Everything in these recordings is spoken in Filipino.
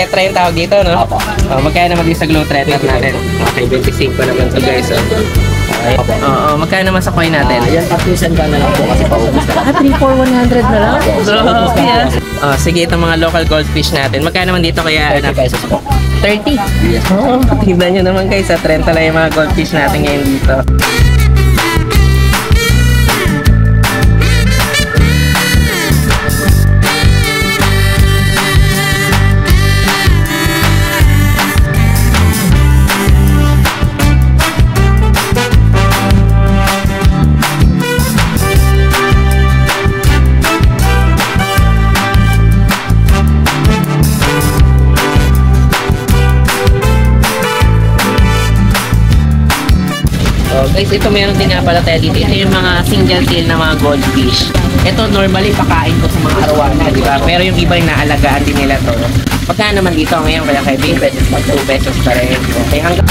tetra yung tawag dito, no? Opo. Magkano naman din sa glow threader natin? Okay, 25 naman to guys. Okay. Magkano naman sa coin natin? Yan, pag-tusan ka na lang po kasi paubos na. 3 for 100 na lang? Grabe sige, itong mga local goldfish natin. Magkano naman dito kaya? 30 pesos po. 30? Yes. Tignan nyo naman guys, sa 30 lang yung mga goldfish natin ngayon dito. Guys, ito meron din nga pala tayo dito. Ito yung mga single tail na mga goldfish. Ito normally pakain ko sa mga arawana, di ba? Pero yung iba yung naalagaan din nila to. Pagka naman dito ngayon kaya kay 2 pesos pa rin. Okay, hanggang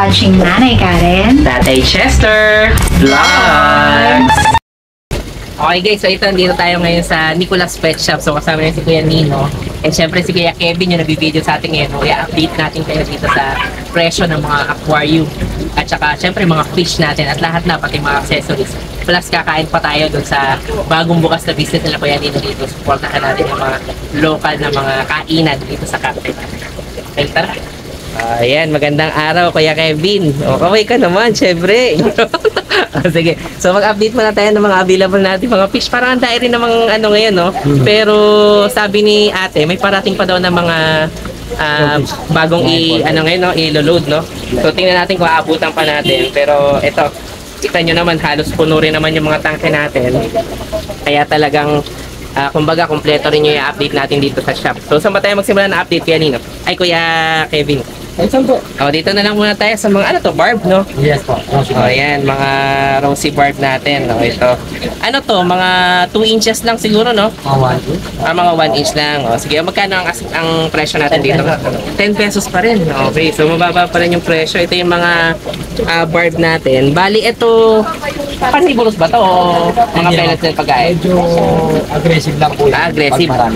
watching Nanay Karen, Tatay Chester Vlogs. Okay guys, so ito, nandito tayo ngayon sa Nicolas Pet Shop. So kasama niya si Kuya Nino. And syempre si Kuya Kevin yung nabibideo sa atin ngayon. I-update natin kayo dito sa presyo ng mga aquarium. At saka syempre mga fish natin at lahat na, pati mga accessories. Plus kakain pa tayo dun sa bagong bukas na business nila Kuya Nino dito. Supportahan natin yung mga local na mga kainan dito sa Captain. Okay, tara. Ayan, magandang araw Kuya Kevin. Okay ka naman, syempre. Sige, so mag-update muna tayo ng mga available natin mga fish. Parang ang dahil rin ng mga ano ngayon, no? Pero sabi ni ate, may parating pa daw ng mga bagong ngayon, no? I-load, no? So tingnan natin kung aabutan pa natin. Pero ito, kita nyo naman, halos puno rin naman yung mga tangke natin. Kaya talagang kumbaga, kompleto rin yung update natin dito sa shop. So, saan ba tayo magsimula na update kaya Nino? Ay, Kuya Kevin. Ay, saan po? Dito na lang muna tayo sa mga, ano to, barb, no? Yes po. Ayan, mga rosy barb natin. Ito. Ano to, mga 2 inches lang siguro, no? Mga 1 inch lang. Sige, magkano ang presyo natin dito? 10 pesos pa rin. Okay, so mababa pa rin yung presyo. Ito yung mga barb natin. Bali, ito, pansibulos ba to o mga pellets na pagkain? Medyo aggressive lang po. Aggressive. Po.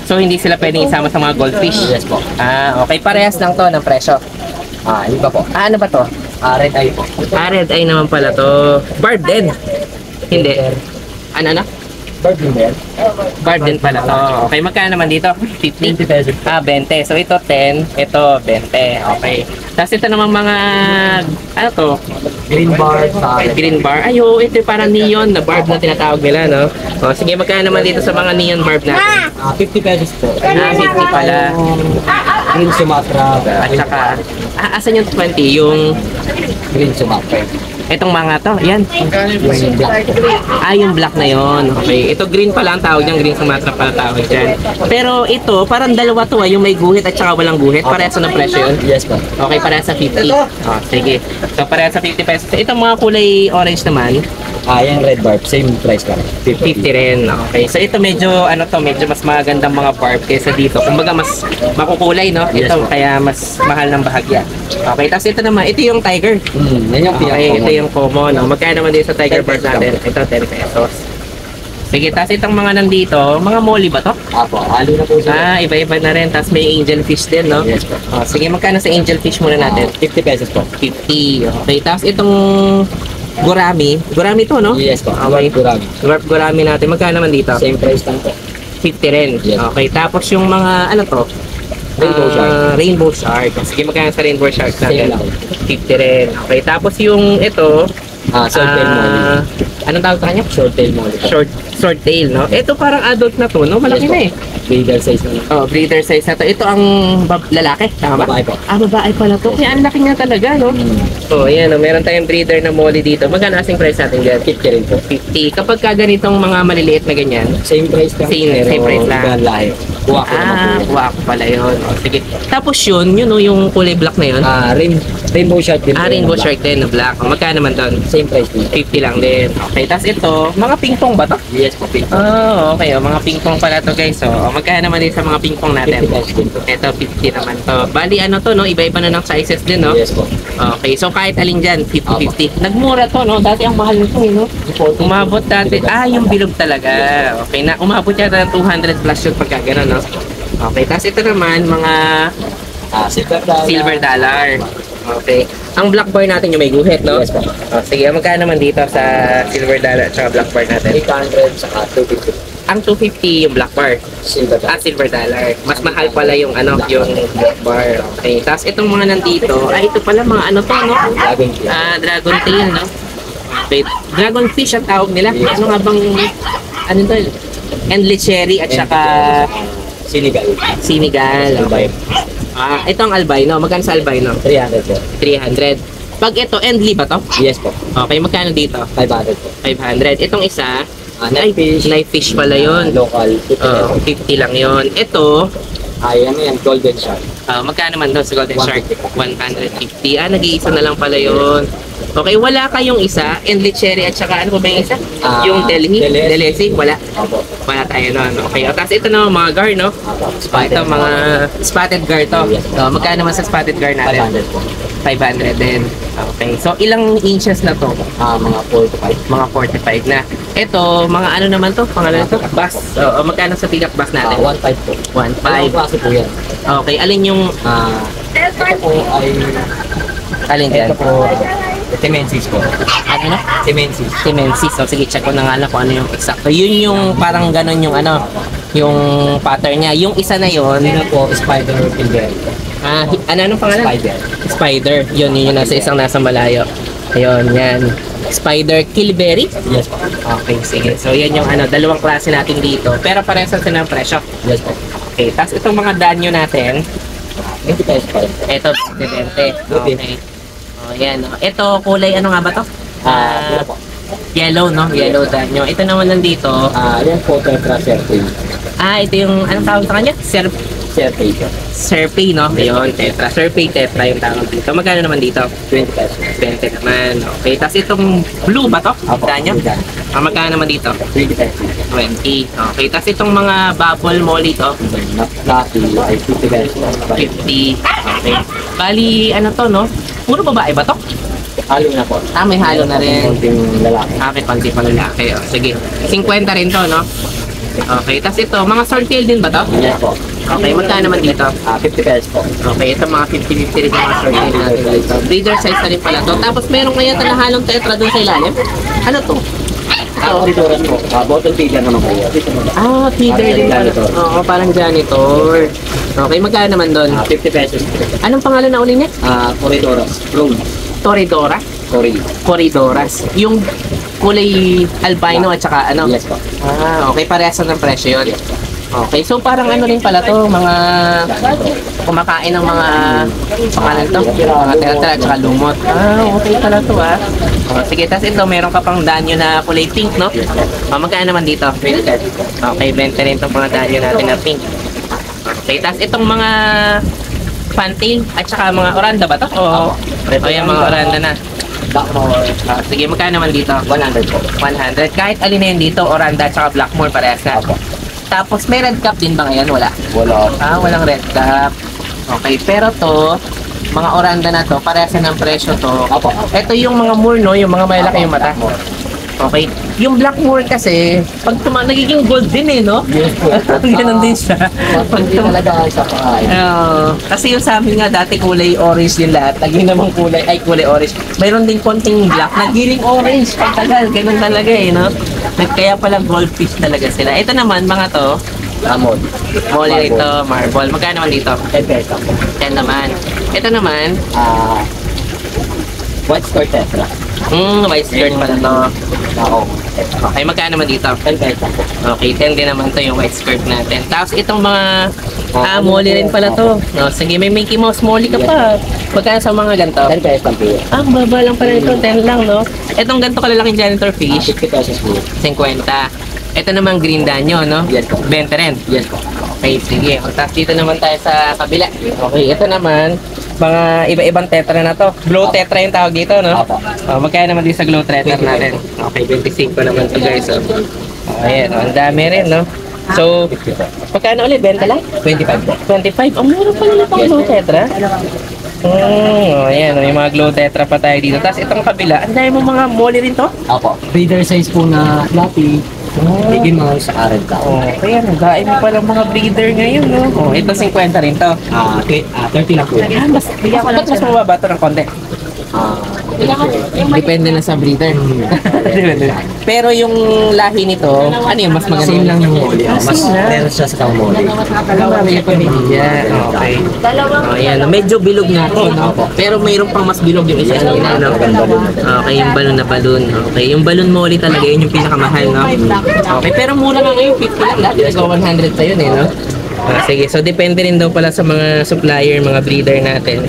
So, hindi sila pwedeng isama sa mga goldfish? Yes po. Okay. Parehas lang to ng presyo. Iba po. Ano ba to? Red eye po. Red eye naman pala to. Barb din? Hindi. Ano? Barb din yan? Barb din pala to. Okay, magkano naman dito? 50? 20 pesos. 20. So, ito 10. Ito 20. Okay. Tapos ito namang mga, ano to? Green bar. Green bar. Ayo, ito yung parang neon na barb na tinatawag nila, no? Sige, magkano naman dito sa mga neon barb natin? 50 pesos po. 50 pala. Green Sumatra. At saka, asan yung 20? Yung Green Sumatra. itong mga to, yan. Yung black po. Yung black na yon. Okay, ito green pala ang tawag niyan, Green Sumatra pala tawag dyan. Pero ito, parang dalawa to yung may guhit at saka walang guhit. Parehas ng presyo yun? Yes po. Okay, parehas sa 50. Sige. So, parehas sa 50 pesos. Itong mga kulay orange naman, Yung red barb, same price pa rin. 50 rin. Okay. So, ito medyo, medyo mas magandang mga barb kaysa dito. Kumbaga, mas makukulay, no? Yes, Ito, po. kaya mas mahal ng bahagya. Okay, tapos ito naman, ito yung tiger. Yan yung Okay, ito pinaka-common. yung common. Magkano naman din sa tiger 10 bird pesos natin? Ito, 10 pesos. Sige, tapos itong mga nandito, mga molly ba to? Apo, halo na po sila. Iba-iba na rin. Tapos may angel fish din, no? Yes po. Sige, magkano sa angel fish muna natin? 50 pesos po. 50. Okay, tapos itong gurami. Gurami to, no? Yes po. Okay. Gurami. Gurami natin. Magkano naman dito? Same price lang po. 50 rin. Yes. Okay, tapos yung mga, ano to? Rainbow shark. Rainbow shark. Sige, magkano sa rainbow shark natin? Same lang. 50 rin. Okay, tapos yung ito, Short tail molly. anong tawag sa kanya? Short tail molly. swordtail, no? Ito parang adult na to, no? Malaki na eh. Breeder size na lang. Oh, breeder size na to. Ito ang lalaki, tama ba? Babae po. Ah, babae pala to. Kaya ang laki nga talaga, no? Oh, ayan, no? Meron tayong breeder na molly dito. Magkano asing price natin dyan? 50 rin po. 50. Kapag ka ganitong mga maliliit na ganyan, Same price lang. Same price lang. Ibang lahi. Kuha ko naman po. kuha ko pala yun. Oh, sige. Tapos yun, no, yung kulay black na yun. Rainbow shark din. po Rainbow yung shark din na black. O, magkano naman doon? Same price din. 50 lang din. Okay, tapos ito, mga pingpong ba to? Yes po, 50. Oh, okay. O, mga pingpong pala to guys. So, magkano naman din sa mga pingpong natin? 50 pesos din po. Ito, 50 naman to. Bali, ano to, no? Iba-iba na ng sizes din, no? Yes po. Okay, so kahit alin dyan, 50-50. Nagmura to, no? Dati ang mahal nito, no? Umabot dati. Ah, yung bilog talaga. Okay, na umabot yata ng 200 plus yun pagka gano'n, no? Okay, tapos ito naman, mga silver dollar. Okay. Ang black bar natin yung may guhit, no? Yes po. Oh, sige, magkano naman dito sa silver dollar at saka black bar natin? 800 saka 250. Ang 250 yung black bar. Silver Ah, silver dollar. Mas mahal pala yung ano, yung black bar. Okay. Tapos itong mga nandito, ito pala mga ano to, no? Dragon tail. Ah, dragon tail, no? Okay. Dragon fish ang tawag nila. Ano nga bang, ano to? Endless cherry at saka Sinigal. sinigal. Albay. Ah, ito ang albino. Magkano sa albino? 300 po. 300. Pag ito, endly ba to? Yes po. Okay, magkano dito? 500 po. 500. Itong isa, Knife fish. knife fish pala yun. Local. 50 Oh, 50 lang yun. Ito, Ayan yan. Golden shark. magkano man doon sa Golden Shark? 150. 150. Ah, nag-iisa na lang pala yun. Okay, wala kayong isa. Endless cherry at saka ano pa ba yung isa? Yung Delhi? Delesi? Wala. Opo. Wala tayo nun. Okay, tapos ito na mga gar, no? Opo. Ito mga spotted gar to. So, magkano naman sa spotted gar natin? 500 po. 500 din. Okay. So, ilang inches na to? Mga 4 to 5. Mga 45 na. Ito, mga ano naman to? Pangalan to? Bass. So, magkano sa pilak bass natin? 1.5 po. 1.5. Klase po yan. Okay. Alin yung... Ito po ay... Alin dyan? Ito po... Temensis po. Ano na? Temensis. Temensis. So, sige, check ko na nga lang kung ano yung exacto. Yun yung parang ganon yung ano, yung pattern niya. Yung isa na yun, Ano po? Spider Pilgrim. anong pangalan? Spider. Spider. Yun yung nasa malayo. Ayun, yan. Spider Killberry? Yes po. Okay, sige. So, yan yung ano, dalawang klase natin dito. Pero parehas sila ng presyo. Yes po. Okay, tapos itong mga danyo natin, 20 pesos pa rin. ito, 20. Okay. Oh, yan. Ito, kulay ano nga ba to? Wala po. Yellow, no? Yellow danyo. Ito naman nandito. Yan po, Tetra Serpay. Ito yung, anong tawag sa kanya? Serpay po. Serpay, no? Ayun, tetra. Serpay tetra yung tawag dito. Magkano naman dito? 20 pesos. 20 naman. Okay, tapos itong blue ba to? Apo. Danyo? Magkano naman dito? 20 pesos. 20. Okay, tapos itong mga bubble molly to? Lucky ay 50 pesos. 50. Okay. Bali, ano to, no? Puro babae ba to? Halo na po. May halo na rin. Konting lalaki. May konti pa lalaki. Sige. 50 rin to, no? Okay, tapos ito, mga swordtail din ba to? Yes po. Okay, magkano naman dito? 50 pesos po. Okay, ito mga 50-50 rin yung mga swordtail natin dito. Breeder size na rin pala to. Tapos meron ngayon na halong tetra doon sa ilalim. Ano to? Auditoras po. Bottle feeder naman po. Feeder din pala. Janitor. Oo, parang janitor. Okay, magkano naman doon? 50 pesos. Anong pangalan na uli niya? Corridoras. Road. Toridora? Corridoras. Yung kulay albino at saka ano? Yes po. Okay, parehas ng presyo yun. Okay, so parang ano rin pala to, mga kumakain ng mga pangalan to, mga tetra at saka lumot. Okay pala to sige, tapos ito, meron ka pang danyo na kulay pink, no? Magkano naman dito? 20 pesos. Okay, 20 rin itong mga danyo natin na pink. Okay, tapos itong mga fantail at saka mga oranda ba to? O yung mga oranda na. Blackmore. Sige, magkano naman dito? 100 po. 100. Kahit alin na yun dito, oranda at saka blackmore parehas na. Tapos may red cap din ba ngayon? Wala. Wala. Walang red cap. Okay, pero to, mga oranda na to, parehas na ng presyo to. Opo. Ito yung mga moor, no? Yung mga malaki yung mata. Okay. Yung blackmore kasi, pag nagiging gold din eh, no? Yes po. Ganon din siya. Hindi talaga sa pakain. Kasi yung sa amin nga dati kulay orange din lahat. Lagi namang kulay orange. Mayroon din konting black. Nagiging orange pagtagal. Ganun talaga eh, no? Kaya pala goldfish talaga sila. Ito naman, mga to, Lamon. molly ito, marble. Magkano naman dito? 10 pesos po. 10 naman. Ito naman, White square tetra. white skirt pala to. Okay, magkano naman dito? 10 pesos lang po. Okay, 10 din naman to yung white skirt natin. Tapos itong mga molly rin pala to. No, sige, may Mickey Mouse molly ka pa. Magkano sa mga ganito? 10 pesos lang po yun. Ah, baba lang pala ito, 10 lang, no? Itong ganito kalalaking janitor fish, 50 pesos po. 50. Ito naman green danyo, no? Yes po. 20 rin. Yes po. Okay, sige. O, tapos dito naman tayo sa kabila. Okay, ito naman, mga iba-ibang tetra na to. Glow tetra yung tawag dito, no? Opo. Magkano naman din sa glow tetra natin? Okay, 25 naman to guys. Oh. Ayan, ang dami rin, no? So, 50 po. magkano ulit? 20 lang? 25 po. 25? Ang mura pala na pang glow tetra. Ayan, may mga glow tetra pa tayo dito. Tapos itong kabila, ang dami mo mga molly rin to? Opo. Breeder size po na Fluffy, Mickey Mouse, Aaron Cow. Kaya nag-aim mo palang mga breeder ngayon, no? Ito 50 rin to. 30 lang po. Mas, ba't mas mababa to ng konti? Depende na sa breeder. Depende. Pero yung lahi nito, ano yung mas maganda? Same lang yung molly. Mas Same lang. meron siya sa kang molly. Yeah, okay. Oh, yan. Medyo bilog na to, no? Pero mayroon pang mas bilog yung isa kanina, no? Okay, yung balon na balon. Okay, yung balon molly talaga, yun yung pinakamahal, no? Okay, pero mura nga ngayon, 50 lang. Dati nag 100 pa yun, eh, no? Sige, so depende rin daw pala sa mga supplier, mga breeder natin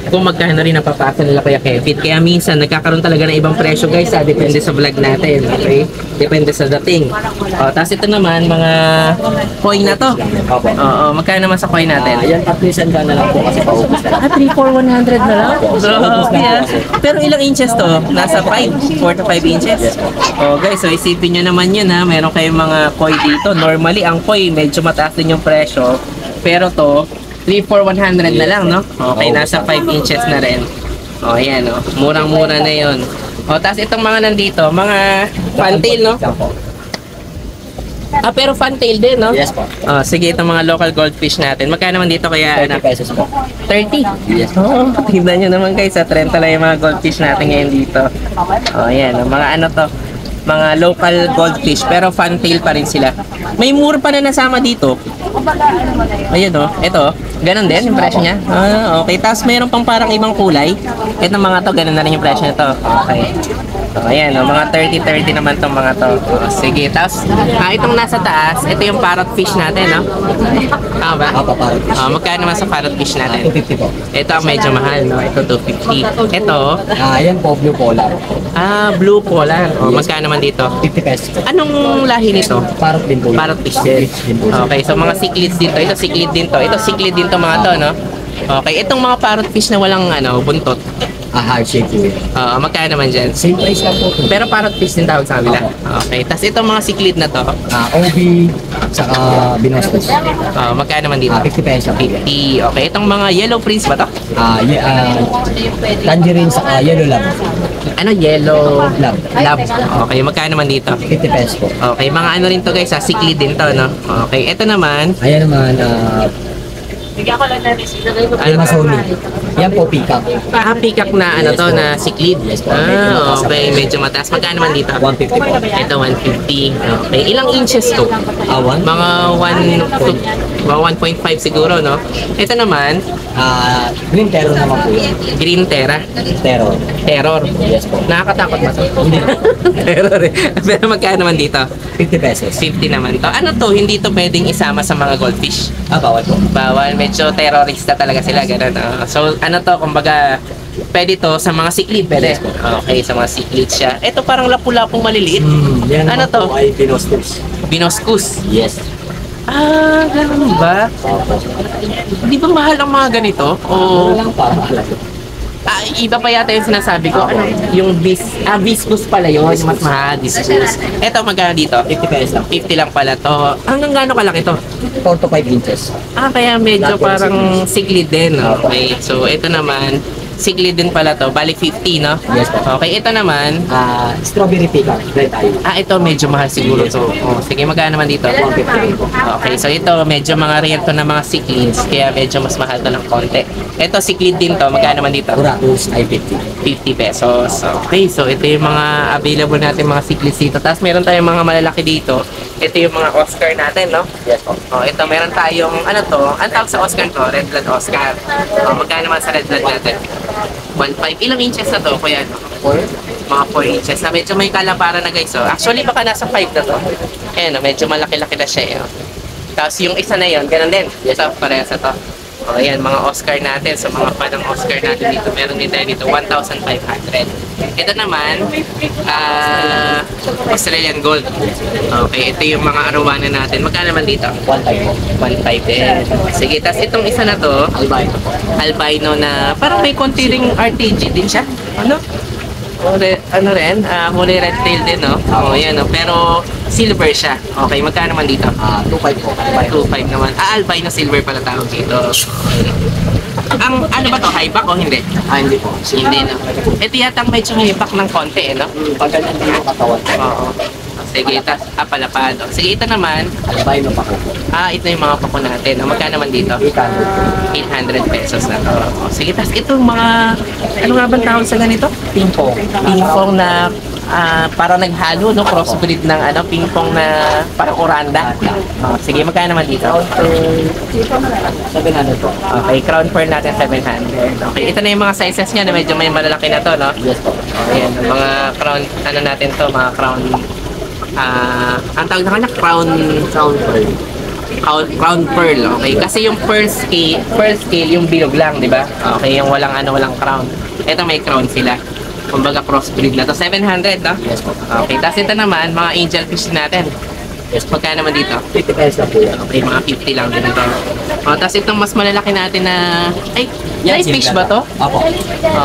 kung magkano rin napapasa nila Kuya Kevin. Kaya minsan nagkakaroon talaga ng ibang presyo guys, depende sa vlog natin, okay? Depende sa dating. Tapos ito naman, mga coin na to. Opo. Oo, magkano naman sa coin natin? Yan, patrisan ka na lang po kasi paubos na. 3, 4, 100 na lang? Grabe, ah. Pero ilang inches to? Nasa 5, 4 to 5 inches? Guys, so isipin nyo naman yun ha, meron kayong mga koi dito. Normally, ang koi medyo mataas din yung presyo. Pero to, 3, 4, 100 na lang, no? Okay, nasa 5 inches na rin. Ayan, oh. Murang-mura na yun. Tapos itong mga nandito, mga fantail, no? Yan po. Pero fantail din, no? Yes po. Sige, itong mga local goldfish natin. Magkano naman dito kaya, 30 pesos po. 30? Yes po. Tignan nyo naman guys, sa 30 lang yung mga goldfish natin ngayon dito. Ayan, mga ano to, mga local goldfish, pero fantail pa rin sila. May mura pa na nasama dito. Ayun oh, ito, ganun din yung presyo niya. Okay, tapos mayroon pang parang ibang kulay. Ito mga to, ganun na rin yung presyo nito. Okay. Ayan, mga 30-30 naman tong mga to. Sige, tapos itong nasa taas, ito yung parrot fish natin, no? Tama ba? Opo, parang fish. Magkano naman sa parrot fish natin? 250 po. Ito ang medyo mahal, no? Ito 250. Ito, Yan po, blue polar. blue polar. Magkano naman dito? 50 pesos po. Anong lahi nito? Parrot din po. Parrot fish din. Din po. Okay, so mga cichlids dito. Ito cichlid din to. Ito cichlid din to mga to, no? Okay, itong mga parrot fish na walang buntot. Heart shape po yun. Magkano naman dyan? Same price lang po. Pero parrot fish din tawag sa kabila. Okay, tapos itong mga cichlid na to, OB, saka binostos. magkano naman dito? 50 pesos. 50. Okay, itong mga yellow prince ba to? Tangerine, saka yellow lab. Ano, yellow Lab. lab. Okay, magkano naman dito? 50 pesos po. Okay, mga ano rin to guys, cichlid din to, no? Okay, ito naman, Ayan naman, ano to? Sony. Yan po, peacock. Peacock na ano to, na cichlid. Yes po. Medyo mataas Okay, medyo mataas. Magkano naman dito? 150 po. Ito, 150. Okay, ilang inches to? One? Mga 1.5 siguro, no? Ito naman, Green terror naman po yun. green terra. Terror. Terror. Yes po. Nakakatakot ba to? Hindi. Terror eh. Pero magkano naman dito? 50 pesos. 50 naman to. Ano to? Hindi to pwedeng isama sa mga goldfish. Bawal po. Bawal. Medyo terrorista talaga sila. Ganun. So, ano to? Kumbaga, pwede to sa mga cichlid. Pwede. Okay, sa mga cichlid siya. Ito parang lapu-lapong maliliit. Yan Ano naman to? po ay binostos. Binoscus. Yes. Ganun ba? Opo. Di ba mahal ang mga ganito? O Walang parang alam. iba pa yata yung sinasabi ko. Ano? Yung viscous pala yun. Yung mas mahal, viscous. Ito, magkano dito? 50 pesos lang. 50 lang pala to. Hanggang gaano kalaki to? 4 to 5 inches. Kaya medyo parang cichlid din. Okay, so ito naman, cichlid din pala to. Bali 50, no? Yes po. Okay, ito naman, Strawberry peacock. Red eye. ito medyo mahal siguro to. Sige, magkano naman dito? 150 po. Okay, so ito medyo mga rare to na mga cichlids, kaya medyo mas mahal to ng konti. Ito cichlid din to, magkano naman dito? Uratus ay 50. 50 pesos. Okay, so ito yung mga available natin mga cichlids dito. Tapos meron tayong mga malalaki dito. Ito yung mga Oscar natin, no? Yes po. Ito meron tayong, ano to? Ang tawag sa Oscar to? Red blood Oscar. Magkano naman sa red blood natin? 1.5. Ilang inches na to, kuya? 4? Mga 4 inches na medyo may kalapara na guys. So, actually baka nasa 5 na to. Ayan, medyo malaki-laki na siya. Tapos yung isa na yon, ganun din. So, parehas na to. O, ayan, mga Oscar natin. So, mga fan ng Oscar natin dito. Meron din tayo dito, 1,500. Ito naman, Australian Gold. Okay, ito yung mga arowana natin. Magkano naman dito? 1,500 din. Sige, tapos itong isa na to, albino na parang may konti ring RTG din siya. Ano? Ano rin? Kulay red tail din, no? Oo, yan, no? Pero silver siya. Okay, magkano naman dito? 2.5 po. 2.5 naman. Albino silver pala tawag dito. Ang ano ba to? High back o hindi? Hindi po. Hindi, no? Ito yatang medyo high back ng konti, no? Pag ganyan din yung katawan. Oo. Sige, tas palapado. Sige, ito naman. Albino pa po. Ito yung mga pako natin. Magkano naman dito? 800 800 pesos na to. Sige, tas itong mga, ano nga bang tawag sa ganito? Ping-pong. Ping-pong na parang naghalo, no? Crossbreed ng ano, ping-pong na parang oranda. Sige, magkano naman dito? 700 po. Okay, crown pearl natin 700. Okay, ito na yung mga sizes niya na medyo may malalaki na to, no? Yes po. Ayan, mga crown, ano natin to, mga crown, ang tawag na kanya, crown pearl. Crown pearl, okay? Kasi yung pearl scale yung bilog lang, di ba? Okay, yung walang crown. Ito may crown sila. Kumbaga crossbreed na to. 700, no? Yes po. Okay, tapos ito naman, mga angel fish natin. Yes, magkano naman dito? 50 pesos na po yan. Okay, mga 50 lang din ito. Tapos itong mas malalaki natin na, Yan, nice fish ba to? Opo.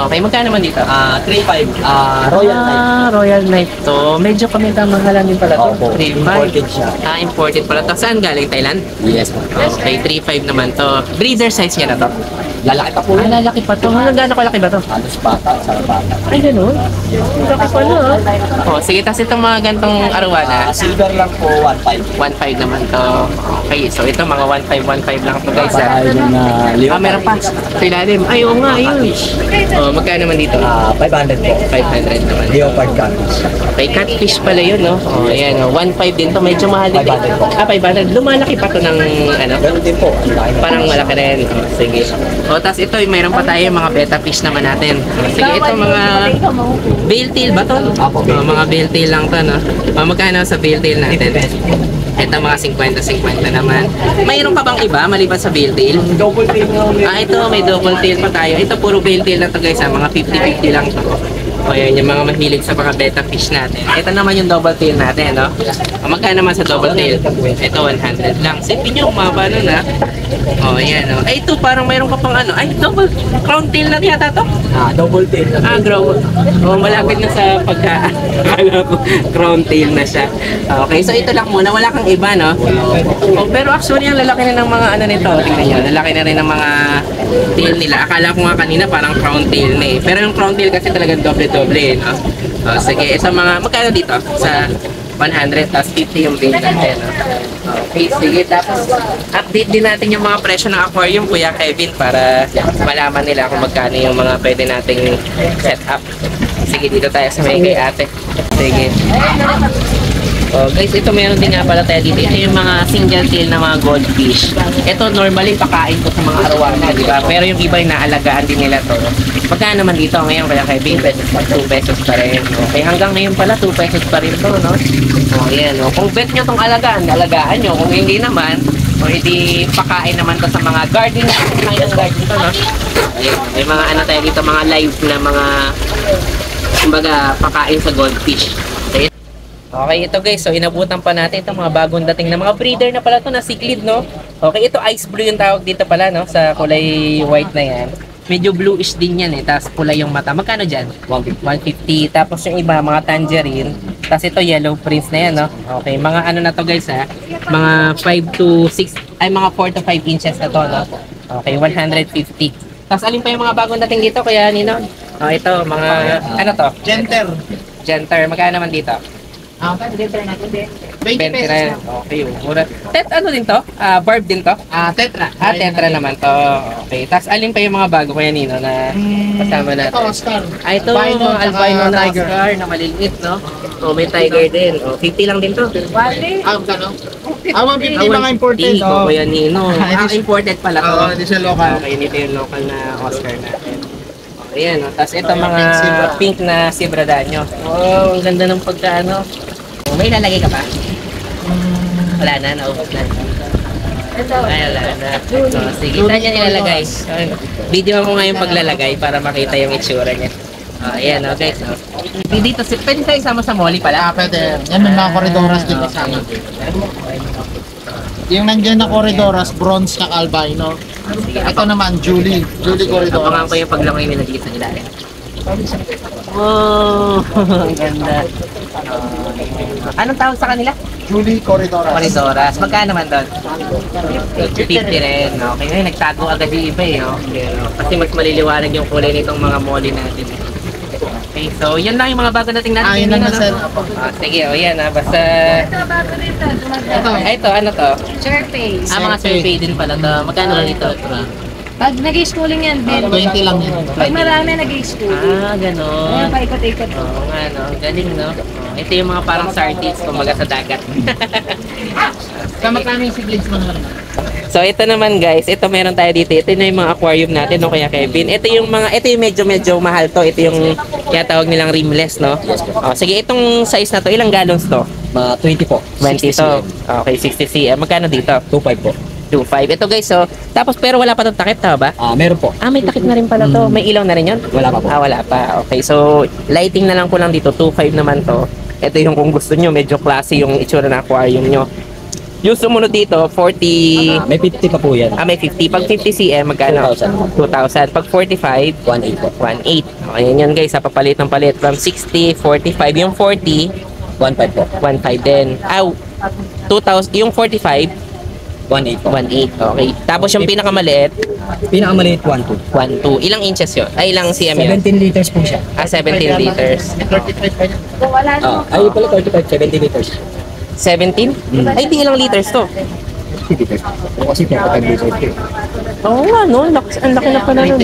Okay, magkano naman dito? 3.5. Royal Type. Royal Knife to. Medyo kami-kamahalan din pala to. Opo. 3.5. Imported siya. Imported pala to. Saan galing? Thailand? Yes po. Okay, 3.5 naman to. Breeder size niya na to. Lalaki pa po yan. Lalaki pa to. Hanggang gaano kalaki ba to? Halos bata, sarap bata. Ay, ganun? Laki pala. Sige, tapos itong mga gantong arwana. Silver lang po, 1.5. 1.5 naman to. Okay, so ito mga 1.5 lang to guys. Tayo ng Leon. Meron pa. Sa ilalim. Ay, oo nga, ayun. Magkano naman dito? 500 po. 500 naman. Leopard catfish. Okay, catfish pala yun, no? Ayan, 1.5 din to. Medyo mahal din. 500 po. 500. Lumalaki pa to ng, ano? Ganun din po. Ang laki na. Parang malaki rin. Sige. Tapos ito, mayroon pa tayo mga betta fish naman natin. Sige, ito mga veil tail ba to? Apo, Mga veil tail lang to, no? Magkano sa veil tail natin? Ito mga 50-50 naman. Mayroon pa bang iba maliban sa veil tail? Double tail na. Ito, may double tail pa tayo. Ito, puro veil tail lang to guys, mga 50-50 lang to. O yan, yung mga mahilig sa mga betta fish natin. Ito naman yung double tail natin, no? Magkano naman sa double tail? Ito, 100 lang. Sipin nyo, umaba nun, ha? O, yan, no? Ay, ito, parang mayroon ka pang ano. Ay, double crown tail na yata to? Double tail na. Grow. O, malapit na sa pagka... Akala ko, crown tail na siya. Okay, so ito lang muna. Wala kang iba, no? O, pero actually, ang lalaki na ng mga ano nito. Tingnan nyo, lalaki na rin ng mga tail nila. Akala ko nga kanina parang crown tail na eh. Pero yung crown tail kasi talagang doble-doble, no? O, sige, sa mga... Magkano dito? Sa 100 plus 50 yung bill natin, no? Okay, sige. Tapos, update din natin yung mga presyo ng aquarium, Kuya Kevin, para malaman nila kung magkano yung mga pwede nating set up. Sige, dito tayo sa may kay ate. Sige. Oh, guys, ito meron din nga pala tayo dito. Ito yung mga single tail na mga goldfish. Ito normally pakain ko sa mga arawana, di ba? Pero yung iba yung naalagaan din nila to. Magkano naman dito ngayon kaya kay Bing? 2 pesos pa rin. Okay, hanggang ngayon pala 2 pesos pa rin to, no? Oh, yan, no? Kung bet nyo tong alagaan nyo. Kung hindi naman, o hindi pakain naman to sa mga garden. Ngayon garden to, no? Ayan, may mga ano tayo dito, mga live na mga kumbaga pakain sa goldfish. Okay, ito guys, so inabutan pa natin itong mga bagong dating na mga breeder na pala to na cichlid, no? Okay, ito ice blue yung tawag dito pala, no? Sa kulay white na yan. Medyo bluish din yan eh, tapos pula yung mata. Magkano dyan? 150. Tapos yung iba, mga tangerine. Tapos ito yellow prince na yan, no? Okay, mga ano na to guys ha? Mga 5 to 6, ay mga 4 to 5 inches na to, no? Okay, 150. Tapos alin pa yung mga bagong dating dito, kaya Nino? Oh, ito, mga, ano to? Genter. Magkano naman dito? 20 20 pesos na. lang. Okay, mura. Ano din to? Barb din to? Tetra. Tetra naman to. Okay. Tapos alin pa yung mga bago kaya Nino na kasama natin? Ito, Oscar. Ito, Albino, mga tsaka albino na tiger. Oscar na maliliit, no? Oh, may tiger din. Oh, 50 lang din to. Magkano? 150 mga imported. Oh, kaya Nino. Imported pala to. Hindi siya local. Okay, nito yung local na Oscar natin. Ayan, oh. Tapos ito mga pink na Sibradano. Wow, ang ganda ng pagkaano. Oh, may ilalagay ka pa? Wala na, naubos na. Ay, wala na. So, sige, saan yan ilalagay? Video mo nga yung paglalagay para makita yung itsura niya. Ayan, okay. So, dito, pwede tayo isama sa molly pala? Pwede. Yan, may mga koridoras dito sa amin. Yung nandiyan na koridoras, bronze na albino. Ito naman, Julie Abangan Corridoras. ko yung paglangoy nila dito sa ilalim. Wow! Ang ganda. Anong tawag sa kanila? Julie Corridoras. Coridoras. Magkano naman doon? 50 rin. Okay, ngayon nagtago agad yung iba eh. Oh. Kasi mas maliliwanag yung kulay nitong mga molly natin. Okay, so yan lang yung mga bago nating natin. Yun lang na sir. Sige, o yan basta... Ito, ano to? Surface. Mga survey din pala to. Magkano lang ito? Pag nag-schooling yan, Ben. 20 lang yan. Pag marami nag-schooling. Ganon. Ayan, paikot-ikot. Oo nga, no? Galing, no? Ito yung mga parang sardines, kumbaga sa dagat. So, magkano yung siblings mo naman? So ito naman guys, ito meron tayo dito. Ito na yung mga aquarium natin, no, Kuya Kevin. Ito yung medyo mahal to. Ito yung kaya tawag nilang rimless, no? Sige, itong size na to, ilang gallons to? 20 po. 20 to. Okay, 60 cm. Magkano dito? 2.5 po. 2.5. Ito guys, so, tapos pero wala pa itong takip, tama ba? Meron po. May takip na rin pala to. May ilaw na rin yun? Wala pa po. Wala pa. Okay, so, lighting na lang ko lang dito. 2.5 naman to. Ito yung kung gusto nyo, medyo classy yung itsura ng aquarium nyo. Yung sumunod dito, 40... May 50 pa po yan. may 50. Pag 50 cm, magkano? 2,000. 2,000. Pag 45, 1.8 po. 1.8. Ayan yan guys, papalit ng palit. From 60, 45. Yung 40, 1.5 po. 1.5 din. 2,000. Yung 45, 1.8 po. 1.8. Okay. Tapos yung pinakamaliit, Pinakamaliit 1.2. 1.2. Ilang inches yun? Ilang cm yun? 17 liters po siya. 17 liters. 35 pa yan. Kung wala naman. Ay pala 35, 70 liters. 17? Ay, di ilang liters to? 50 liters. Kasi 35 liters po. Oo nga, no? Ang laki na pala, no?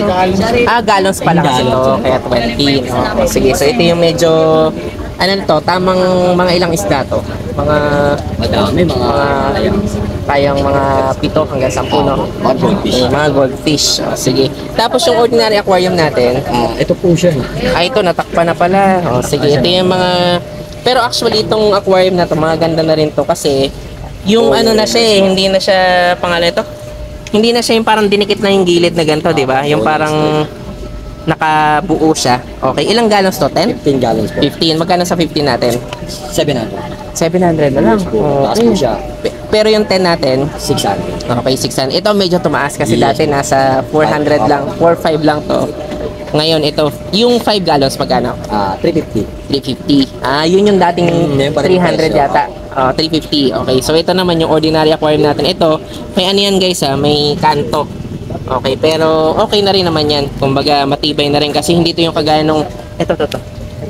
Gallons pala kasi to. Gallons. Kaya 20. No? Sige, so ito yung medyo... Ano to? Tamang mga ilang isda to? Madami, Kayang mga 7 hanggang 10, no? Mga goldfish. Mga goldfish. Sige. Tapos yung ordinary aquarium natin, Ito po siya. ito, natakpan na pala. Sige, ito yung mga... Pero actually, itong aquarium na to, mga ganda na rin to kasi yung ano na siya hindi na siya, pangalan ito? Hindi na siya yung parang dinikit na yung gilid na ganito, di ba? Yung parang nakabuo siya. Okay, ilang gallons to? 10? 15 gallons po. 15. Magkano sa 15 natin? 700. 700 na lang. Taas po siya. Pero yung 10 natin, 600. okay, 600. Ito medyo tumaas kasi Yes. dati nasa 400 lang, 4-5 lang to. Ngayon ito, yung 5 gallons magkano? 350. 350. Yun yung dating Yun pa rin 300 yung presyo. yata. 350. Okay, so ito naman yung ordinary aquarium natin. Ito, may ano yan guys may kanto. Okay, pero okay na rin naman yan. Kumbaga, matibay na rin kasi hindi to yung kagaya nung ito.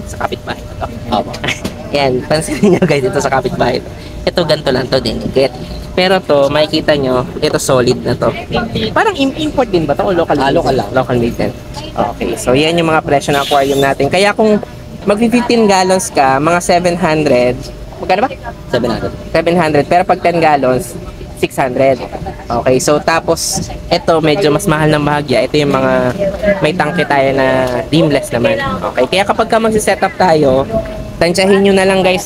Sa kapitbahay. Ito. Opo. Yan, pansinin nyo guys, ito sa kapitbahay. Ito, ganito lang to din. Get. Pero to, makikita nyo, ito solid na to. Parang import din ba to o local? Local lang. Local made din. Okay, so yan yung mga presyo ng aquarium natin. Kaya kung mag-15 gallons ka, mga 700, magkano ba? 700. 700, pero pag 10 gallons, 600. Okay, so tapos, ito medyo mas mahal ng bahagya. Ito yung mga may tangke tayo na rimless naman. Okay, kaya kapag ka magsiset-up tayo, tansyahin nyo na lang guys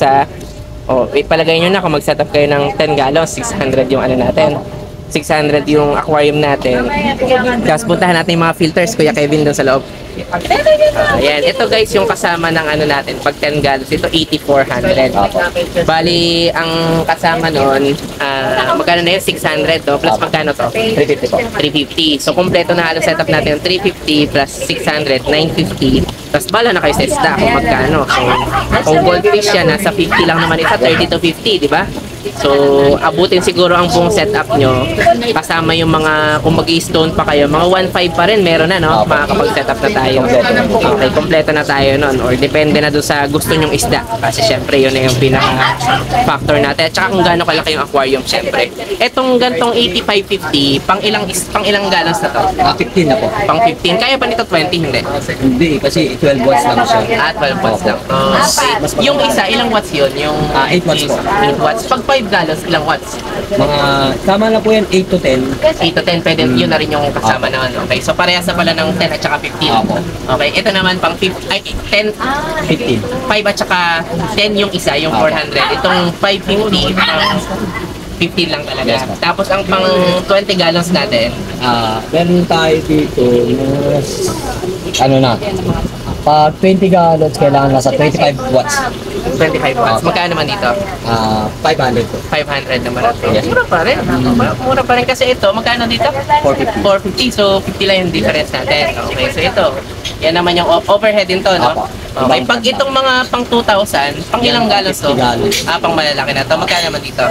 palagay nyo na kung mag-setup kayo ng 10 gallons, 600 yung ano natin. 600 yung aquarium natin. Tapos puntahan natin yung mga filters, Kuya Kevin, doon sa loob. Ayan, ito guys yung kasama ng ano natin, pag 10 gallons, ito 8,400. Bali, ang kasama nun, magkano na yun? 600 to, plus magkano to? 350 po. 350. So, kompleto na halos setup natin yung 350 plus 600, 950. Tapos bala na kayo sa isda kung magkano. So, kung goldfish yan, nasa 50 lang naman isa, 30 to 50, di ba? So, abutin siguro ang buong setup nyo. Kasama yung mga, kung mag-stone pa kayo, mga 1.5 pa rin, meron na, no? Makakapag-setup na tayo. Okay, kompleto na tayo nun. Or depende na doon sa gusto nyong isda. Kasi syempre, yun na yung pinaka-factor natin. At saka kung gaano kalaki yung aquarium, syempre. Etong gantong 8550, pang ilang gallons na to? 15 na po. Pang 15. Kaya ba nito 20? Hindi. Hindi, kasi 12 watts lang siya. 12 watts lang. Yung isa, ilang watts yun? Yung 8 watts po. 8 watts. Pag 5 gallons, ilang watts? Mga, tama na po yan, 8 to 10. 8 to 10, pwede yun na rin yung kasama naman. Okay, so parehas na pala ng 10 at saka 15. Apo. Okay, ito naman pang 10, 15. 5 at saka 10 yung isa, yung 400. Itong 550, 15 lang talaga. Yes, ma'am. Tapos ang pang 20 gallons natin, Meron tayo dito, ano na, pag 20 gallons, kailangan nasa 25 watts. 25 watts. Magkano naman dito? 500 po. 500 naman ito. Yes. Mura pa rin. Mura pa rin kasi ito. Magkano dito? 450. 450. So, 50 lang yung difference natin. Okay, so ito. Yan naman yung overhead din to, no? Apo. Okay, pag itong mga pang 2,000, pang ilang gallons to? 50 gallons. Pang malalaki na to. Magkano naman dito?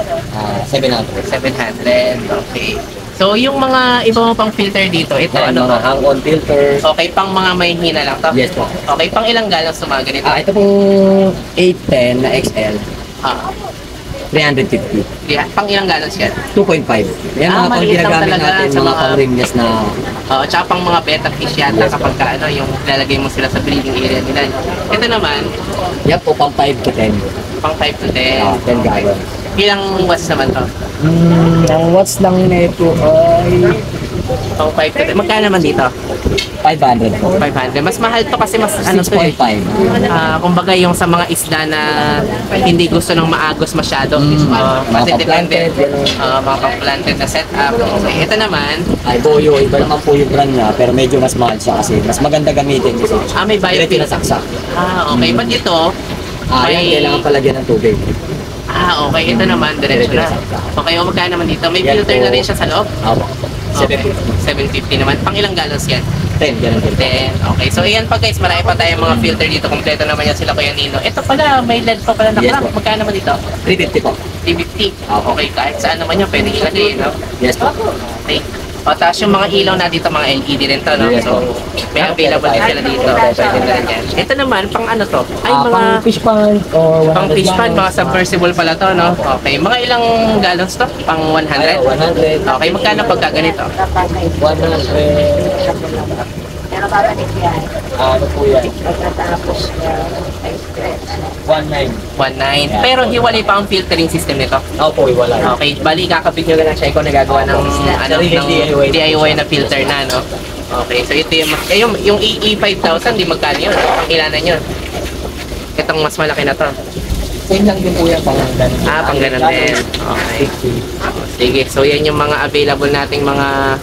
700. 700. Okay. So, yung mga iba mo pang filter dito, ito ano to? mga hang-on filter. Okay, pang mga may hina lang to? Yes po. Okay, pang ilang gallons to mga ganito? Ito pong 810 na XL, Ah, 350. pang ilang gallons yan? 2.5. Yan mga pang maliit lang ginagamit talaga natin, sa mga mga- pang rimless na Oo, tsaka pang mga beta fish yata kapag ka, ano, yung lalagay mo sila sa breeding area nila. Ito naman, yan po pang 5 to 10. pang 5 to 10. 10 gallons. Ilang watts naman to? Ang watts lang nito ay Pang 5 to 10. Magkano naman dito? 500 po. 500. Mas mahal to kasi mas ano to eh. 6.5. Kumbaga yung sa mga isda na hindi gusto ng maagos masyado. Mga Kasi depende. pa-planted, ganun. Mga pang-planted na setup. Okay, ito naman, Ay, Boyo, iba naman po yung brand niya, pero medyo mas mahal siya kasi mas maganda gamitin kasi may diretso biofilm. na saksak. Okay. Ba't ito? Yan, May- kailangan palagyan ng tubig. Okay. Ito naman, diretso na. Okay, o magkano naman dito? May Yan filter po. na rin siya sa loob? Opo. Okay. 750. 750 naman. Pang ilang gallons yan? 10, ganun din. 10. Okay. So, ayan pa guys. Marami pa tayong mga filter dito. Kompleto naman yan sila Kuya Nino. Ito pala, may LED pa pala na Yes, crank. po. Magkano naman dito? 350 po. 350. Opo. Okay. Kahit saan naman yun, pwede ilagay, no? Yes po. Okay. O, tapos yung mga ilaw na dito, mga LED rin to, no? Yes, So, po. may available din sila dito. Pwede na rin yan. Ito naman, pang ano to? Ay, mga... Pang fish pan or 100 Pang fish pan, mga gallons. submersible pala to, no? Okay. Mga ilang gallons to? Pang 100? 100. Okay. Magkano pagka ganito? 100. Ano po yan? 19. 1.9. Pero hiwalay pa ang filtering system nito. Opo, iwala. Okay, bali kakabit nyo na lang siya. Ikaw nagagawa ng, ano, Sarili ng DIY. DIY na filter na, no? Okay, so ito yung EE5000, di magkano yun? Ang ilanan yun? Itong mas malaki na to. Same lang din po yan pang ganun. Pang ganun din. Okay. Sige, so yan yung mga available nating mga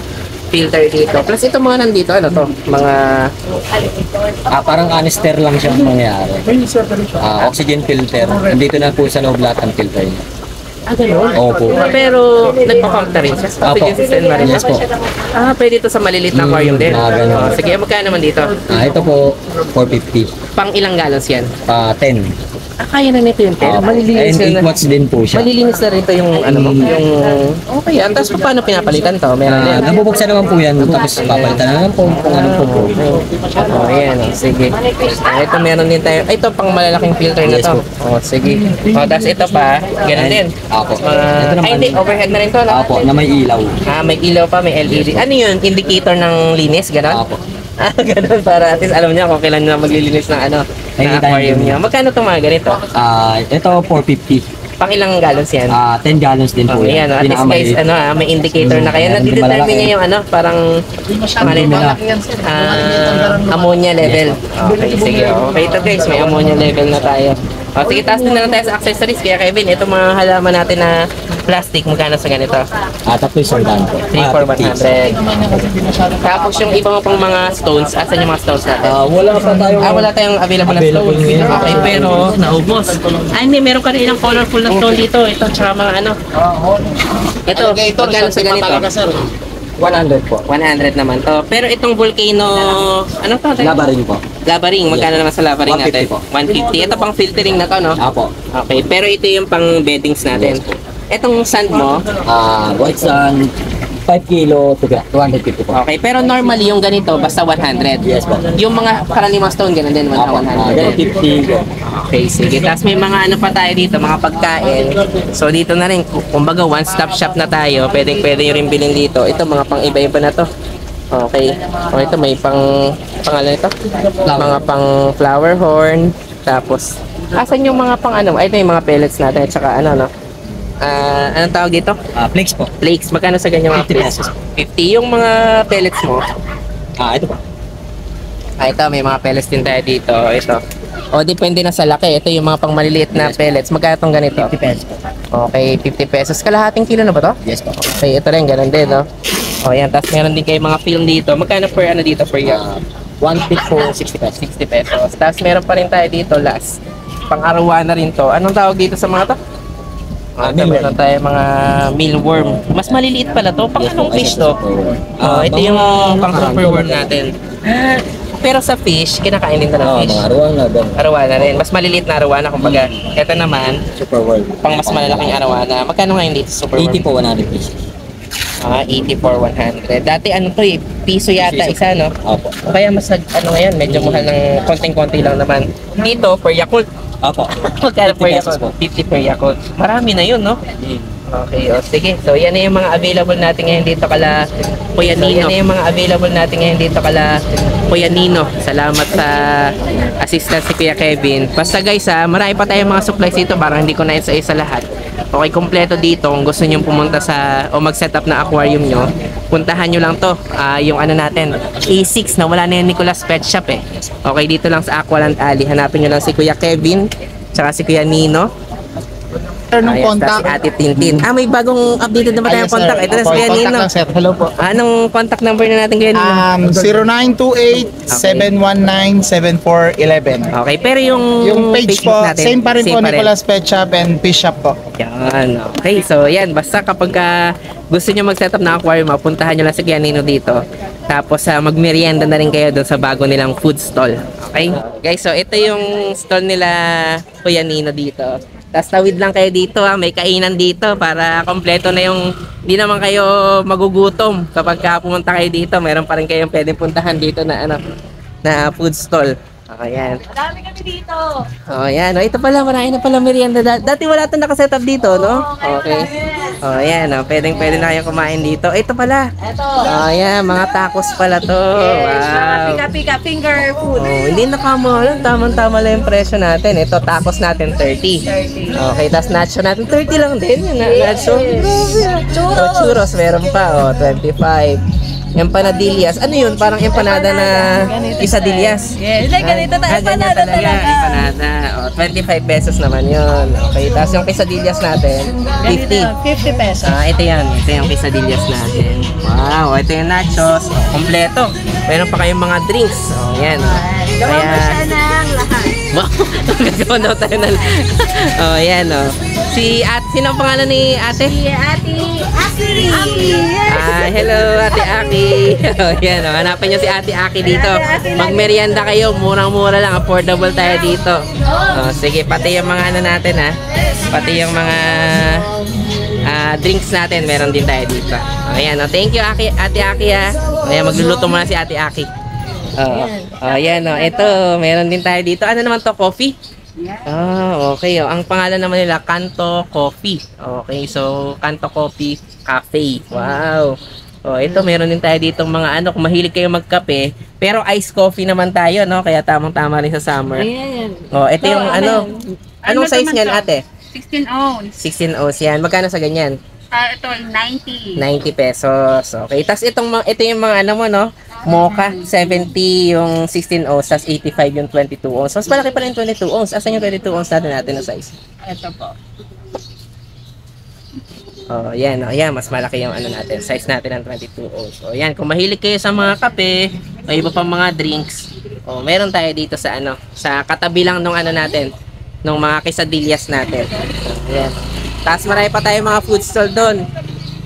filter dito. Plus ito mga nandito, ano to? Mga... Parang canister lang siya mangyayari. Oxygen filter. Nandito na po sa loob lahat ng filter niya. Ganun? Opo. Pero nagpa-pump na rin siya. Oxygen system na rin. Yes po. Pwede ito sa maliliit na aquarium din. ganun. Sige, magkano naman dito? Ito po, 450. Pang ilang gallons yan? 10. Kaya na nito yun, pero malilinis And 8 na. watts din po siya. Malilinis na rin ito yung ano mo, yung... Okay, tapos paano pinapalitan to? Meron din. Nabubuksan naman po yan. Tapos papalitan na lang po kung ano po po. Ayan, sige. Ito meron din tayo. Ito pang malalaking filter na Yes to. po. Sige. Tapos ito pa, ganun din. Apo. Mga... Ito naman. hindi, overhead na rin to, no? Apo, na may ilaw. May ilaw pa, may LED. Ano yun? Indicator ng linis, gano'n? Apo. Ganun, para at least alam niya kung kailan na maglilinis ng ano, na Anytime. aquarium niya. Magkano itong mga ganito? Ito 450. Pang ilang gallons yan? 10 gallons din po Ayan, at least guys, Pinakamaliit. may indicator na kaya. Nadidetermine Malaki. niya yung ano, parang ammonia level. Okay, sige. Okay, ito guys, may ammonia level na tayo. Sige, taas din na lang tayo sa accessories. Kaya Kevin, ito mga halaman natin na plastic, magkano sa ganito? Tatlo isang daan po. 3 for 100. Tapos yung iba mo pang mga stones, asan yung mga stones natin? Wala pa tayong... Wala tayong available na Available stones. ngayon. Okay, pero naubos. Hindi, meron ka rin ilang colorful na stone dito. Ito, tsaka mga ano. Ito, magkano sa ganito? 100 po. 100 naman to. Pero itong volcano, ano to? Lava ring po. Lava ring, magkano naman sa lava ring 150 natin? po. 150. Ito pang filtering na to, no? Apo. Okay, pero ito yung pang beddings natin. Itong sand mo, White sand, 5 kilo to 250 po. okay, pero normally yung ganito, basta 100. Yes po. Yung mga karaniwang stone, ganun din, Apo. 100. 50. Okay, sige. Tapos may mga ano pa tayo dito, mga pagkain. So dito na rin, kumbaga one-stop shop na tayo. Pwede nyo rin bilhin dito. Ito, mga pang iba-iba na to. Okay. O ito, may pangalan ito? Mga pang flower horn. Tapos, asan yung mga pang ano? Ay, ito yung mga pellets natin. At saka ano, no? Anong tawag dito? Flakes po. Flakes. Magkano sa ganyan mga 50 flakes? pesos. 50. Yung mga pellets mo. Ito po. Ito, may mga pellets din tayo dito. Ito. O, depende na sa laki. Ito yung mga pang maliliit na pellets. Magkano itong ganito? 50 pesos po. Okay, 50 pesos. Kalahating kilo na ba to? Yes po. Okay, ito rin. Ganun din, no? O, yan. Tapos meron din kayo mga film dito. Magkano per ano dito per year? One pick po, 60 pesos. 60 pesos. Tapos meron pa rin tayo dito last. Pang-arawan na rin to. Anong tawag dito sa mga to? Ito, mealworm. meron tayo mga mealworm. Mas maliliit pala to. Pang anong fish to? Ito yung pang superworm natin. Pero sa fish, kinakain din to ng fish. Mga arowana, ganun. Arawana rin. Mas maliliit na arawana. Kumbaga, ito naman, Super World. pang mas malalaking arawana. Magkano ngayon dito superworm? 80 po, 100 pesos. 80 for 100. Dati ano to eh, piso yata Piso. isa, no? Opo. O kaya mas ano ngayon, medyo mahal ng konting-konti lang naman. Dito, per Yakult. Opo. Magkano 50 per pesos Yakult? po. 50 per Yakult. Marami na yun, no? Okay, o sige. So, yan na yung mga available natin ngayon dito kala Kuya Nino. Yan na yung mga available natin ngayon dito kala Kuya Nino. Salamat sa assistance si Kuya Kevin. Basta guys marami pa tayong mga supplies dito. Parang hindi ko na isa-isa lahat. Okay, kompleto dito. Kung gusto nyo pumunta sa o mag-set up na aquarium nyo, puntahan nyo lang to. Yung ano natin, A6 na wala na yung Nicolas Pet Shop eh. Okay, dito lang sa Aqualand Alley. Hanapin nyo lang si Kuya Kevin, tsaka si Kuya Nino. Nung Ayos, contact. si Ate Tintin. May bagong updated naman tayong contact. Ito na si Kuya Contact Nino. lang, sir. Hello po. Anong contact number na natin, Kuya Nino? 0928-719-7411. Okay, pero yung Yung page po, Facebook natin, same pa rin po, Nicolas Pet Shop and Fish Shop po. Yan, okay. So, yan. Basta kapag gusto nyo mag-set up ng aquarium, puntahan nyo lang si Kuya Nino dito. Tapos, magmerienda na rin kayo doon sa bago nilang food stall. Okay? Guys, so ito yung stall nila Kuya Nino dito. Tapos tawid lang kayo dito, may kainan dito para kompleto na yung hindi naman kayo magugutom kapag pumunta kayo dito. Meron pa rin kayong pwedeng puntahan dito na na food stall. Ayan. Madami kami dito. Oh, yan. Ito pala, marami na pala merienda. Dati wala ito nakasetup dito, no? Okay. Oh, yan. Pwede na kayong kumain dito. Ito pala. Ito. Oh, yan. Mga tacos pala to. Wow. Pika-pika finger food. Oh, hindi nakamahal. Tamang-tama lang yung presyo natin. Ito, tacos natin 30. Okay, tapos nacho natin 30 lang din. Nacho. Churros. Oh, churros, meron pa. 25. Empanadillas. Ano yun? Parang empanada na quesadillas. Yes, like ganito tayo. Ganyan Empanada talaga. Empanada. 25 pesos naman yun. Okay, tapos yung quesadillas natin, 50. 50 pesos. Ito yan. Ito yung quesadillas natin. Wow, ito yung nachos. Kompleto. Meron pa kayong mga drinks. Yan. Gawa mo siya ng lahat. Wow, gagawa daw tayo ng... yan sino ang pangalan ni ate? Si Ate Aki. Hello Ate Aki. Yan, hanapin nyo si Ate Aki dito. Magmerienda kayo, murang-mura lang, affordable tayo dito. Sige, pati yung mga ano natin pati yung mga drinks natin, meron din tayo dito. Ayan, thank you Ate Aki Ayan, magluluto muna si Ate Aki. Ayan, ito, meron din tayo dito. Ano naman to, coffee? Okay. Ang pangalan naman nila, Kanto Coffee. Okay, so Kanto Coffee Cafe. Wow. Ito, meron din tayo dito mga kung mahilig kayo magkape, pero iced coffee naman tayo, no? Kaya tamang-tama rin sa summer. Ayan. Ito yung anong size niyan, ate? 16 ounce. 16 ounce yan. Magkano sa ganyan? Ito, 90. 90 pesos. Okay. Tapos ito yung mga no? Mocha, 70 yung 16 ounce, tapos 85 yung 22 ounce. Mas malaki pa rin 22 ounce. Asan yung 22 ounce natin na size? Ito po. Yan. Mas malaki yung natin. Size natin ng 22 ounce. Yan. Kung mahilig kayo sa mga kape, o iba pang mga drinks, meron tayo dito sa sa katabi lang nung natin, nung mga quesadillas natin. Yan. Tapos marami pa tayong mga food stall doon.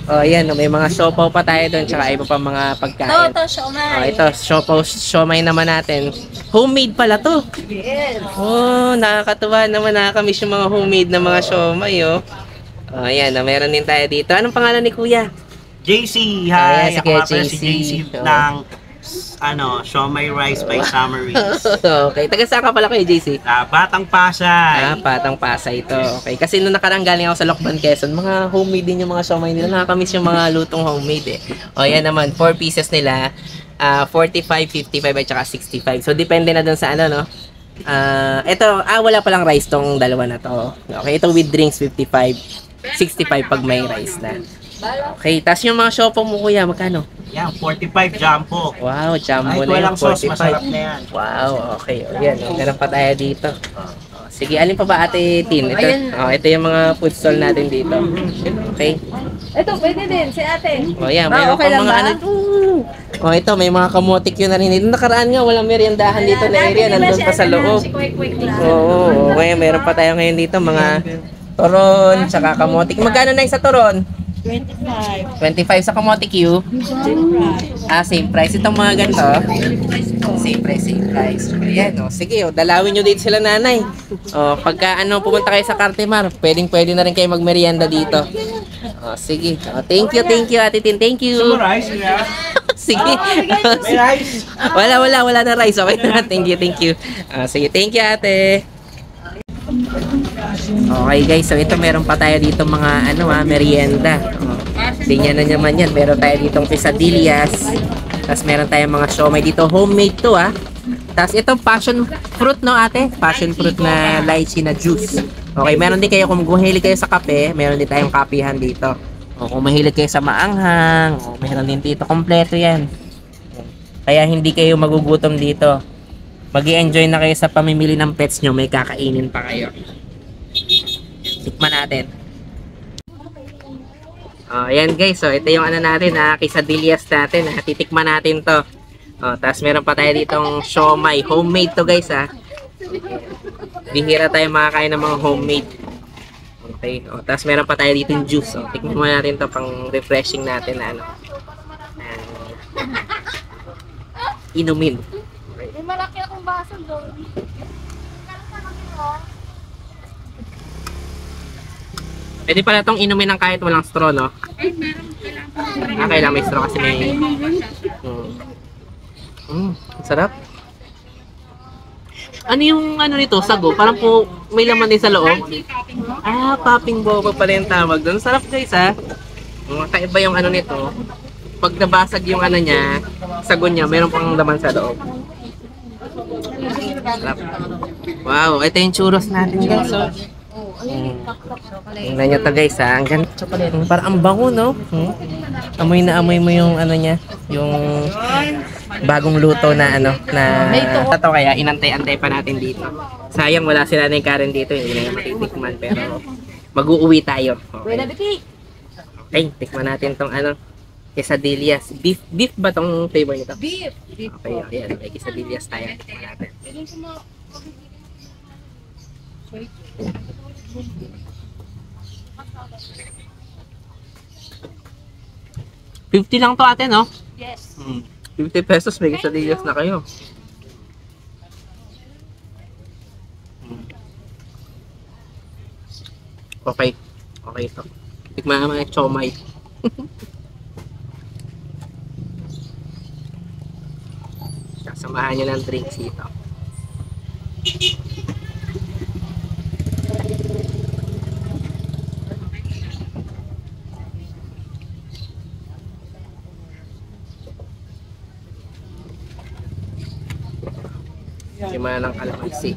Yan, may mga siopaw pa tayo doon, tsaka iba pa mga pagkain. Ito, siomay. Ito, siomay naman natin. Homemade pala to. Yes. Nakakatuwa naman, nakakamiss yung mga homemade na mga siomay, Ayan, meron din tayo dito. Anong pangalan ni Kuya? JC, Ayan, hi! si Ako Kuya nga pala si JC. JC ng Siomay Rice by Summer Reeds. Okay, taga saan ka pala kayo, JC? Batang Pasay. Patang Pasay ito. Okay, kasi nung nakarang galing ako sa Lokban, Quezon, mga homemade din yung mga siomay nila. Nakakamiss yung mga lutong homemade yan naman, 4 pieces nila. 45, 55 at saka 65. So, depende na dun sa ito, wala palang rice tong dalawa na to. Okay, ito with drinks, 55. 65 pag may rice na. Okay, tapos yung mga siopaw mo kuya, magkano? Yan, 45 jumbo. Wow, jumbo Kahit na yung walang sauce, 45. masarap na yan. Wow, okay. O yan, meron pa tayo dito. O, sige, alin pa ba ate Tin? Ito yung mga food stall natin dito. Okay. Ito, pwede din, si ate. O yan, Ba, mayroon okay pa lang mga ba? ano. O ito, may mga kamotik yun na rin. Nung nakaraan nga, walang meriendahan dito na area. Nandun pa sa loob. Oo, ngayon meron pa tayo ngayon dito, mga toron, tsaka kamotik. Magkano na yung sa toron? 25 sa kamote Q. Same price. Itong mga ganito. Same price. Ayan, o. Sige, o. Dalawin nyo dito sila nanay. O, pagka pumunta kayo sa Cartimar, pwede na rin kayo magmerienda dito. O, sige. O, thank you, Ate Tin. Thank you. Rice, yeah. Sige. May rice. Wala na rice. Okay na. Thank you. Sige, thank you, ate. Okay guys, so ito meron pa tayo dito mga merienda. Tingnan na naman yan. Meron tayo ditong quesadillas. Tapos meron tayong mga siomay dito. Homemade to Tapos itong passion fruit no ate? Passion fruit na lychee na juice. Okay, meron din kayo kung mahilig kayo sa kape, meron din tayong kapihan dito. O kung mahilig kayo sa maanghang, meron din dito. Kompleto yan. Kaya hindi kayo magugutom dito. Mag-i-enjoy na kayo sa pamimili ng pets nyo, may kakainin pa kayo. Tikman natin. Ayan guys, so ito yung natin, quesadillas natin. Titikman natin to. Tapos meron pa tayo ditong siomay. Homemade to guys Bihira tayo makakain ng mga homemade. Okay. Tapos meron pa tayo ditong juice. Tikman mo natin to pang refreshing natin na inumin. May malaki akong baso doon. Pwede pala itong inumin ng kahit walang straw, no? Kailangan may straw kasi may... sarap. Ano yung nito? Sago? Parang po may laman din sa loob. Popping boba pala yung tawag doon. Sarap guys, Kakaiba yung nito. Pag nabasag yung niya, sago niya, meron pang laman sa loob. Sarap. Wow, ito yung churros natin guys, tingnan nyo to guys ang ganda. Parang ang bango no? Amoy na amoy mo yung niya, yung bagong luto na ito kaya inantay-antay pa natin dito. Sayang wala sila na yung Karen dito, hindi na matitikman pero mag-uuwi tayo. Okay, tikman natin tong quesadillas. Beef ba tong flavor nito? Beef. Okay, ayan, may quesadillas tayo. Tikman natin. 50 lang to ate, no? Yes. 50 pesos, may quesadillas na kayo. Okay. Okay ito. Tikman naman yung siomay. Kasamahan nyo ng drinks dito. Simana ng kalamansi.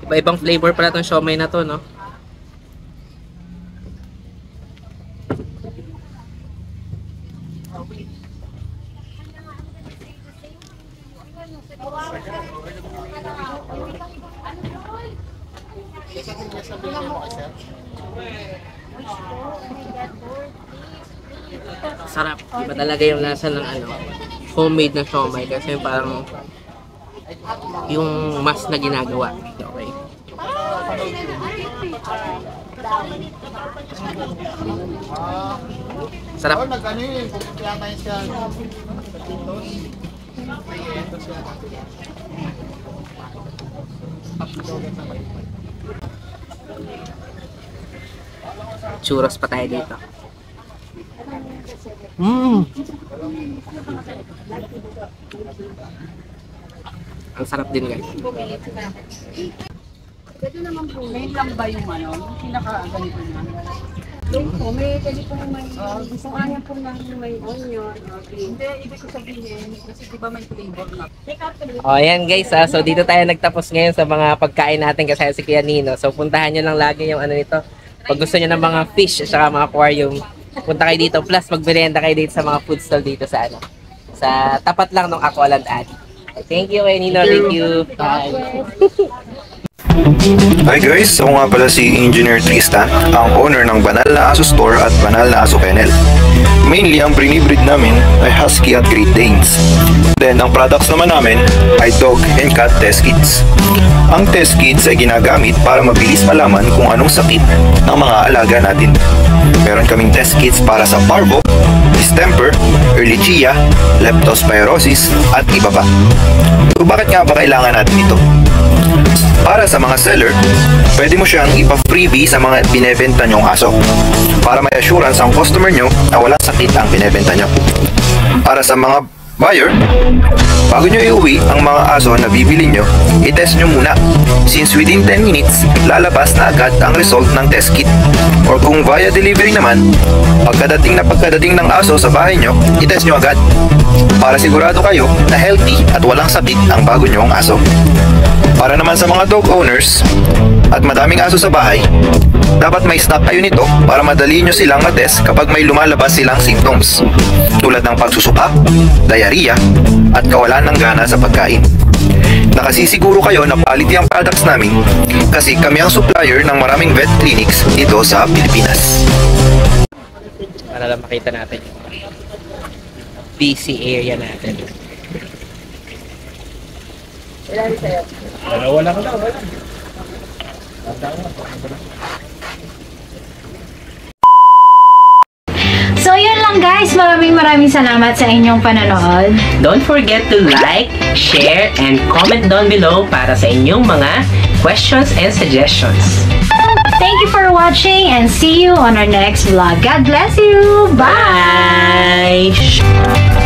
Iba-ibang flavor pala itong siomay na to, no? Sarap. Iba talaga yung lasa ng homemade na siomay kasi parang yung mas na ginagawa. Okay. Sarap. Churros pa tayo dito. Ang sarap din guys. Pwede naman po. Main lang ba yung ano? Yung pinaka-ganito na? Po, may pwede po may gusto kanya po ng may onion. Hindi, ibig ko sabihin, kasi di ba may flavor na. O, ayan guys, so dito tayo nagtapos ngayon sa mga pagkain natin kasama si Kuya Nino. So, puntahan nyo lang lagi yung ano nito. Pag gusto nyo ng mga fish at saka mga aquarium, punta kayo dito. Plus, magmerienda kayo dito sa mga food stall dito sa ano. Sa tapat lang ng Aqualand Alley. Thank you, Kuya Nino. Thank you. Bye. Hi guys, ako nga pala si Engineer Tristan, ang owner ng Banal na Aso Store at Banal na Aso Kennel. Mainly, ang brinibreed namin ay Husky at Great Danes. Then, ang products naman namin ay Dog and Cat Test Kits. Ang test kits ay ginagamit para mabilis malaman kung anong sakit ng mga alaga natin. Meron kaming test kits para sa parvo, distemper, ehrlichia, leptospirosis, at iba pa. So, bakit nga ba kailangan natin ito? Para sa mga seller, pwede mo siyang ipa-freebie sa mga binebenta nyong aso para may assurance ang customer nyo na walang sakit ang binebenta nyo. Para sa mga buyer, bago nyo iuwi ang mga aso na bibili nyo, i-test nyo muna. Since within 10 minutes, lalabas na agad ang result ng test kit. Or kung via delivery naman, pagkadating ng aso sa bahay nyo, i-test nyo agad. Para sigurado kayo na healthy at walang sakit ang bago nyong aso. Para naman sa mga dog owners at madaming aso sa bahay, dapat may stock kayo nito para madali nyo silang matest kapag may lumalabas silang symptoms tulad ng pagsusuka, diarrhea, at kawalan ng gana sa pagkain. Nakasisiguro kayo na quality ang products namin kasi kami ang supplier ng maraming vet clinics dito sa Pilipinas. Para lang makita natin yung busy area natin. Wala ka daw, wala. So yun lang guys, maraming salamat sa inyong panonood. Don't forget to like, share, and comment down below para sa inyong mga questions and suggestions. Thank you for watching and see you on our next vlog. God bless you! Bye! Bye!